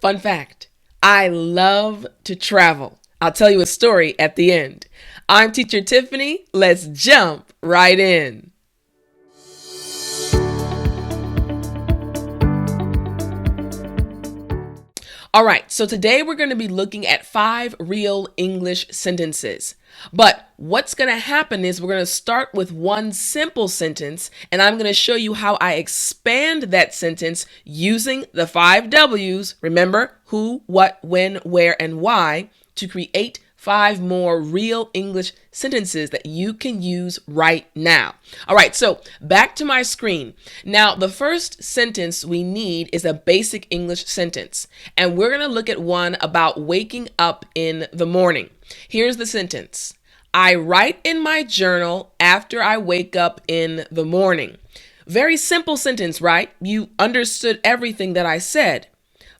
Fun fact, I love to travel. I'll tell you a story at the end. I'm teacher Tiffany. Let's jump right in. All right, so today we're going to be looking at 5 real English sentences. But what's going to happen is we're going to start with one simple sentence, and I'm going to show you how I expand that sentence using the 5 W's. Remember, who, what, when, where, and why, to create 5 more real English sentences that you can use right now. All right, so back to my screen. Now, the first sentence we need is a basic English sentence, and we're going to look at one about waking up in the morning. Here's the sentence. I write in my journal after I wake up in the morning. Very simple sentence, right? You understood everything that I said.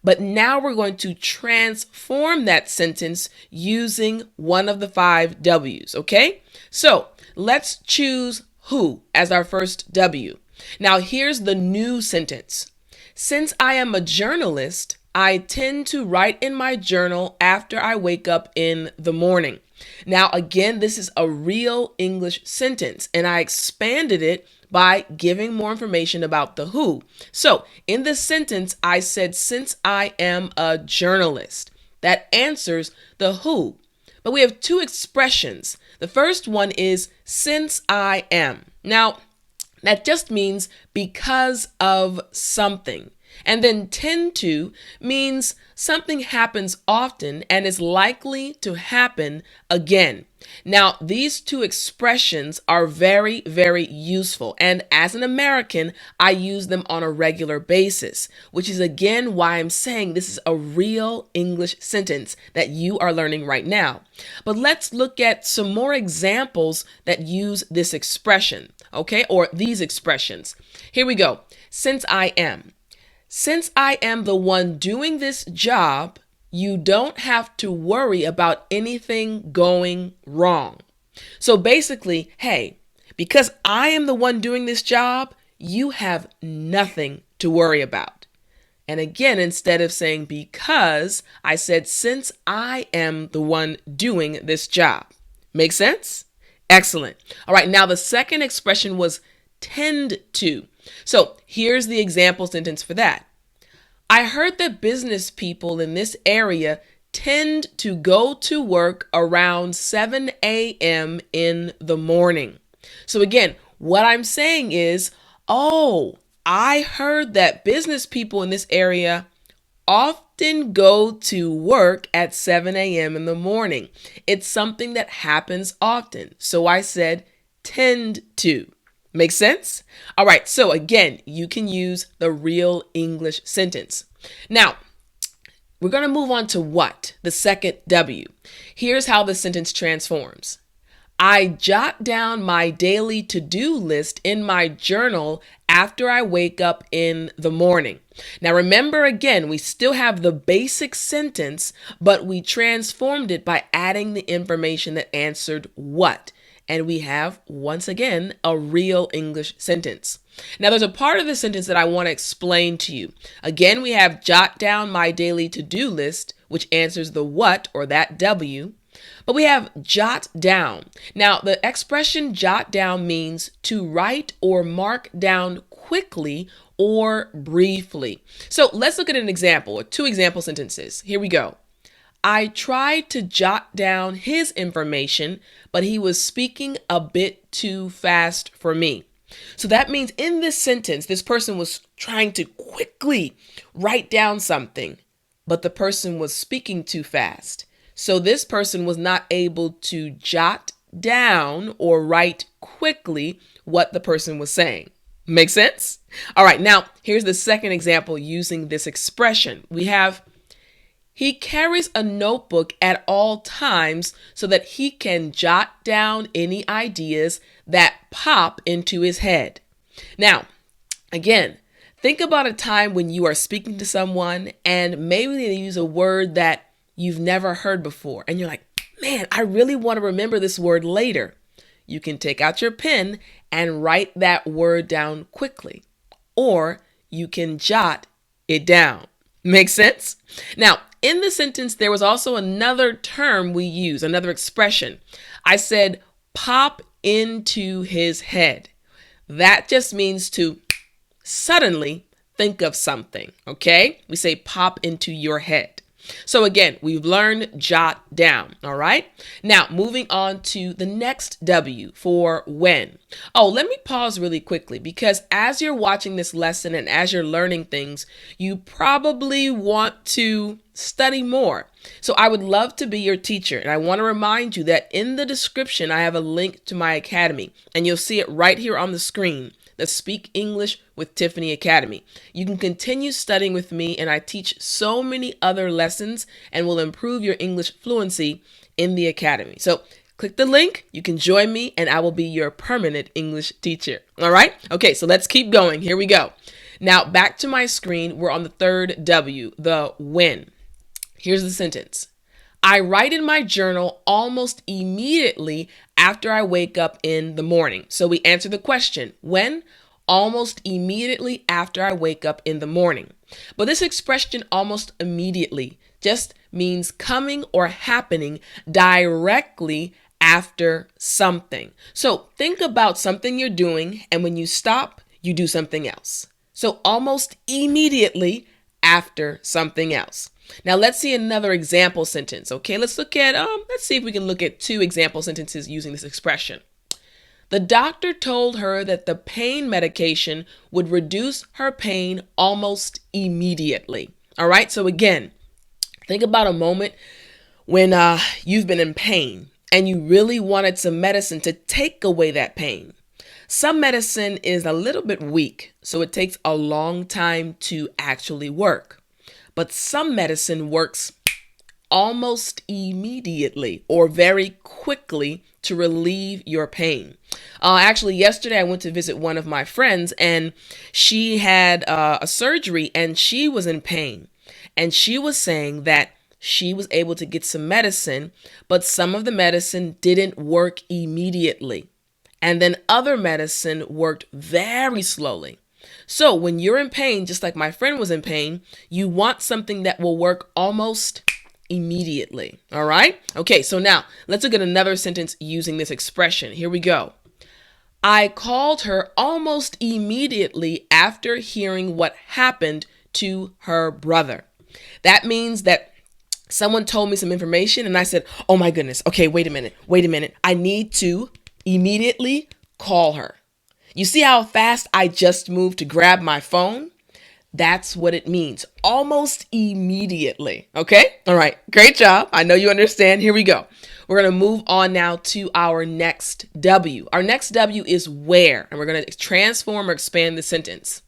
But now we're going to transform that sentence using one of the 5 W's, okay? So let's choose who as our first W. Now here's the new sentence. Since I am a journalist, I tend to write in my journal after I wake up in the morning. Now again, this is a real English sentence, and I expanded it by giving more information about the who. So in this sentence, I said, since I am a journalist. That answers the who. But we have 2 expressions. The first one is since I am. Now, that just means because of something. And then tend to means something happens often and is likely to happen again. Now, these 2 expressions are very, very useful. And as an American, I use them on a regular basis, which is again why I'm saying this is a real English sentence that you are learning right now. But let's look at some more examples that use this expression, okay, or these expressions. Here we go. Since I am. Since I am the one doing this job, you don't have to worry about anything going wrong. So basically, hey, because I am the one doing this job, you have nothing to worry about. And again, instead of saying because, I said since I am the one doing this job. Make sense? Excellent. All right, now the second expression was tend to. So here's the example sentence for that. I heard that business people in this area tend to go to work around 7 a.m. in the morning. So again, what I'm saying is, oh, I heard that business people in this area often go to work at 7 a.m. in the morning. It's something that happens often. So I said tend to. Make sense? All right, so again, you can use the real English sentence. Now, we're going to move on to what, the second W. Here's how the sentence transforms. I jot down my daily to-do list in my journal after I wake up in the morning. Now remember again, we still have the basic sentence, but we transformed it by adding the information that answered what. And we have, once again, a real English sentence. Now, there's a part of the sentence that I want to explain to you. Again, we have jot down my daily to-do list, which answers the what or that W. But we have jot down. Now, the expression jot down means to write or mark down quickly or briefly. So let's look at an example, or 2 example sentences. Here we go. I tried to jot down his information, but he was speaking a bit too fast for me. So that means in this sentence, this person was trying to quickly write down something, but the person was speaking too fast. So this person was not able to jot down or write quickly what the person was saying. Make sense? All right, now here's the second example using this expression. We have he carries a notebook at all times so that he can jot down any ideas that pop into his head. Now, again, think about a time when you are speaking to someone and maybe they use a word that you've never heard before. And you're like, man, I really want to remember this word later. You can take out your pen and write that word down quickly, or you can jot it down. Makes sense? Now, in the sentence, there was also another term we use, another expression. I said, pop into his head. That just means to suddenly think of something, okay? We say pop into your head. So again, we've learned jot down, all right? Now, moving on to the next W for when. Oh, let me pause really quickly because as you're watching this lesson and as you're learning things, you probably want to study more. So I would love to be your teacher, and I want to remind you that in the description, I have a link to my academy, and you'll see it right here on the screen. The Speak English with Tiffani Academy. You can continue studying with me, and I teach so many other lessons and will improve your English fluency in the academy. So click the link, you can join me, and I will be your permanent English teacher. All right? Okay, so let's keep going. Here we go. Now, back to my screen, we're on the third W, the when. Here's the sentence. I write in my journal almost immediately after I wake up in the morning. So we answer the question, when? Almost immediately after I wake up in the morning. But this expression, almost immediately, just means coming or happening directly after something. So think about something you're doing, and when you stop, you do something else. So almost immediately after something else. Now let's see another example sentence. Okay, let's see if we can look at two example sentences using this expression. The doctor told her that the pain medication would reduce her pain almost immediately. All right, so again, think about a moment when you've been in pain and you really wanted some medicine to take away that pain. Some medicine is a little bit weak, so it takes a long time to actually work. But some medicine works almost immediately or very quickly to relieve your pain. Actually, yesterday I went to visit one of my friends, and she had a surgery and she was in pain. And she was saying that she was able to get some medicine, but some of the medicine didn't work immediately. And then other medicine worked very slowly. So when you're in pain, just like my friend was in pain, you want something that will work almost immediately. All right? Okay, so now let's look at another sentence using this expression. Here we go. I called her almost immediately after hearing what happened to her brother. That means that someone told me some information and I said, oh my goodness, okay, wait a minute. I need to immediately call her. You see how fast I just moved to grab my phone? That's what it means. Almost immediately. Okay? All right. Great job. I know you understand. Here we go. We're going to move on now to our next W. Our next W is where, and we're going to transform or expand the sentence.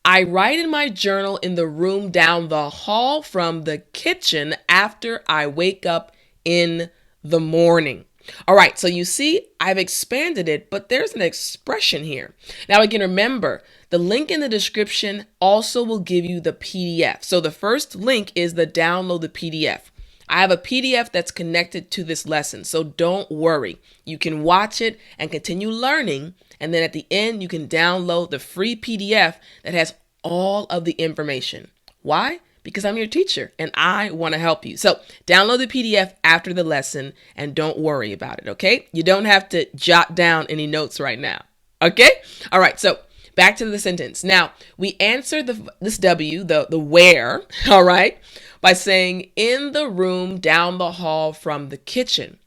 I write in my journal in the room down the hall from the kitchen after I wake up in the morning. All right, so you see, I've expanded it, but there's an expression here. Now, again, remember, the link in the description also will give you the PDF. So the first link is the download the PDF. I have a PDF that's connected to this lesson, so don't worry. You can watch it and continue learning, and then at the end, you can download the free PDF that has all of the information. Why? Because I'm your teacher and I want to help you. So download the PDF after the lesson and don't worry about it, okay? You don't have to jot down any notes right now, okay? All right, so back to the sentence. Now, we answer this W, the where, all right, by saying in the room down the hall from the kitchen.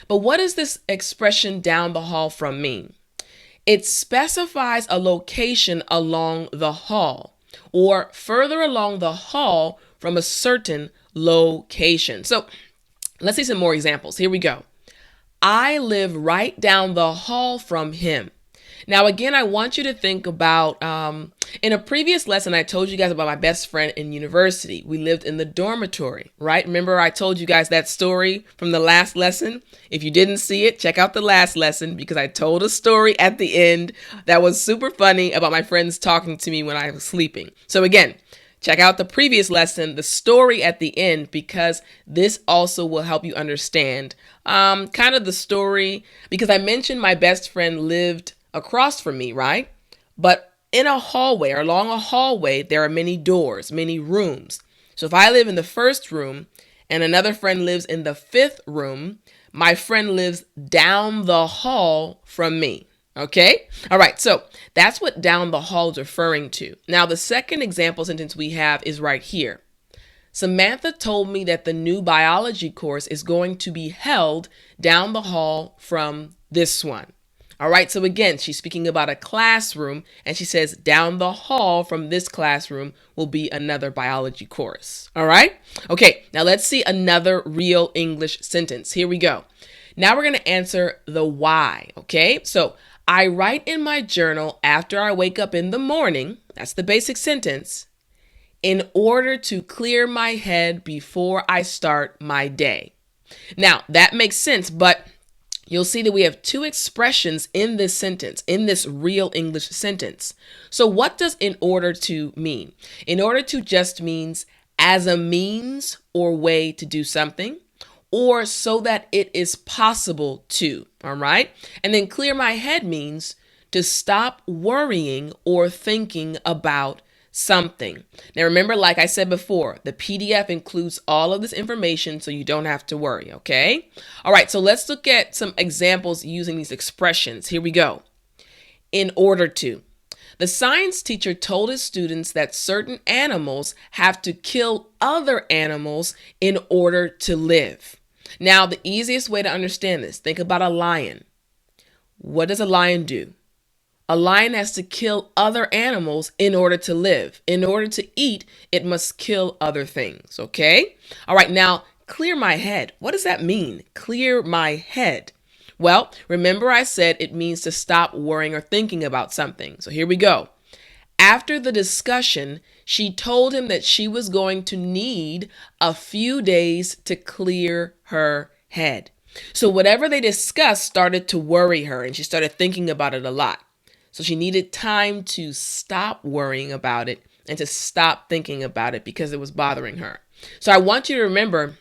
But what does this expression down the hall from mean? It specifies a location along the hall or further along the hall from a certain location. So let's see some more examples. Here we go. I live right down the hall from him. Now, again, I want you to think about, in a previous lesson, I told you guys about my best friend in university. We lived in the dormitory, right? Remember I told you guys that story from the last lesson? If you didn't see it, check out the last lesson because I told a story at the end that was super funny about my friends talking to me when I was sleeping. So again, check out the previous lesson, the story at the end, because this also will help you understand kind of the story, because I mentioned my best friend lived across from me, right? But in a hallway or along a hallway, there are many doors, many rooms. So if I live in the first room and another friend lives in the fifth room, my friend lives down the hall from me. Okay? All right, so that's what down the hall is referring to. Now, the second example sentence we have is right here. Samantha told me that the new biology course is going to be held down the hall from this one. All right, so again, she's speaking about a classroom, and she says down the hall from this classroom will be another biology course. All right? Okay, now let's see another real English sentence. Here we go. Now we're going to answer the why, okay? So I write in my journal after I wake up in the morning, that's the basic sentence, in order to clear my head before I start my day. Now, that makes sense, but you'll see that we have two expressions in this sentence, in this real English sentence. So what does in order to mean? In order to just means as a means or way to do something, or so that it is possible to, all right? And then clear my head means to stop worrying or thinking about something. Now remember, like I said before, the PDF includes all of this information so you don't have to worry, okay? All right, so let's look at some examples using these expressions. Here we go. In order to. The science teacher told his students that certain animals have to kill other animals in order to live. Now, the easiest way to understand this, think about a lion. What does a lion do? A lion has to kill other animals in order to live. In order to eat, it must kill other things, okay? All right, now, clear my head. What does that mean? Clear my head. Well, remember I said it means to stop worrying or thinking about something. So here we go. After the discussion, she told him that she was going to need a few days to clear her head. So whatever they discussed started to worry her, and she started thinking about it a lot. So she needed time to stop worrying about it and to stop thinking about it because it was bothering her. So I want you to remember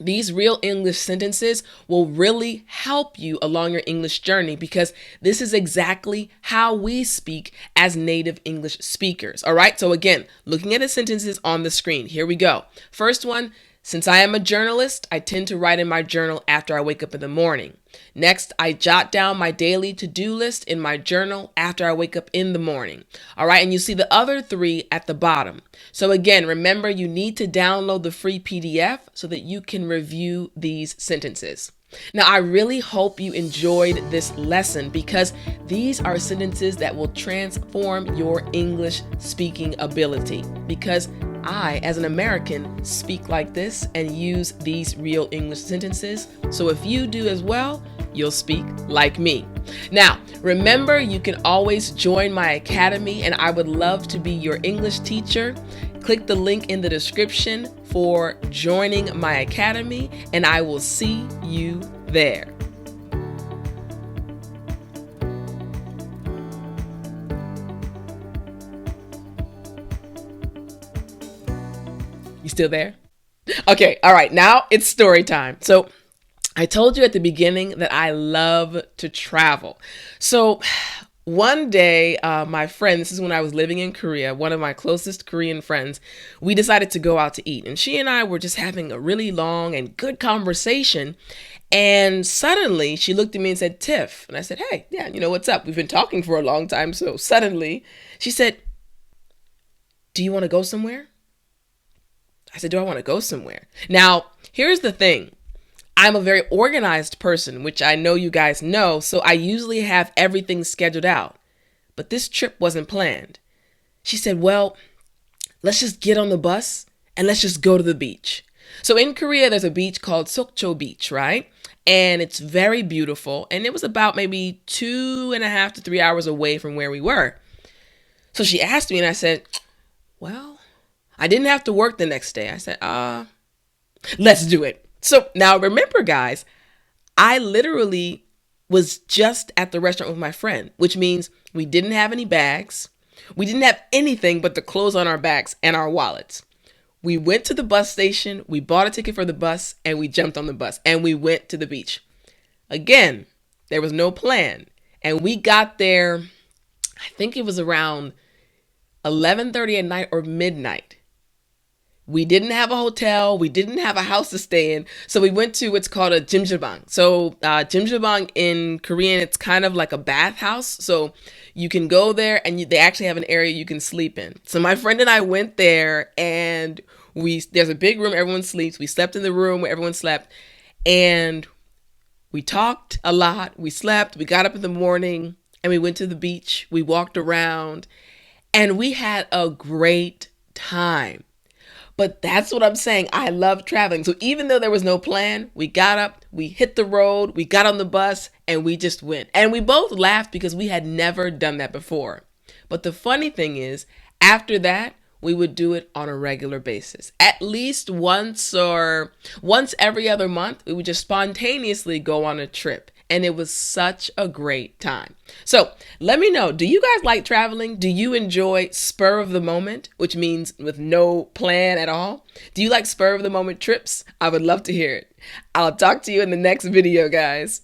these real English sentences will really help you along your English journey because this is exactly how we speak as native English speakers. All right. So again, looking at the sentences on the screen, here we go. First one. Since I am a journalist, I tend to write in my journal after I wake up in the morning. Next, I jot down my daily to-do list in my journal after I wake up in the morning. All right, and you see the other three at the bottom. So again, remember you need to download the free PDF so that you can review these sentences. Now, I really hope you enjoyed this lesson because these are sentences that will transform your English speaking ability because I, as an American, speak like this and use these real English sentences. So if you do as well, you'll speak like me. Now, remember, you can always join my academy, and I would love to be your English teacher. Click the link in the description for joining my academy, and I will see you there. You still there? Okay, all right, now it's story time. So I told you at the beginning that I love to travel. So one day, my friend, this is when I was living in Korea, one of my closest Korean friends, we decided to go out to eat. And she and I were just having a really long and good conversation. And suddenly she looked at me and said, Tiff. And I said, hey, yeah, you know, what's up? We've been talking for a long time. So suddenly she said, do you want to go somewhere? I said, do I want to go somewhere? Now, here's the thing. I'm a very organized person, which I know you guys know, so I usually have everything scheduled out. But this trip wasn't planned. She said, well, let's just get on the bus and let's just go to the beach. So in Korea, there's a beach called Sokcho Beach, right? And it's very beautiful. And it was about maybe 2.5 to 3 hours away from where we were. So she asked me and I said, well, I didn't have to work the next day. I said, let's do it. So now remember, guys, I literally was just at the restaurant with my friend, which means we didn't have any bags. We didn't have anything but the clothes on our backs and our wallets. We went to the bus station, we bought a ticket for the bus, and we jumped on the bus, and we went to the beach. Again, there was no plan. And we got there, I think it was around 11:30 at night or midnight. We didn't have a hotel. We didn't have a house to stay in. So we went to what's called a jjimjilbang. So jjimjilbang in Korean, it's kind of like a bathhouse. So you can go there and they actually have an area you can sleep in. So my friend and I went there, and there's a big room, everyone sleeps. We slept in the room where everyone slept, and we talked a lot. We slept. We got up in the morning and we went to the beach. We walked around and we had a great time. But that's what I'm saying. I love traveling. So even though there was no plan, we got up, we hit the road, we got on the bus, and we just went. And we both laughed because we had never done that before. But the funny thing is, after that, we would do it on a regular basis. At least once every other month, we would just spontaneously go on a trip. And it was such a great time. So let me know, do you guys like traveling? Do you enjoy spur of the moment, which means with no plan at all? Do you like spur of the moment trips? I would love to hear it. I'll talk to you in the next video, guys.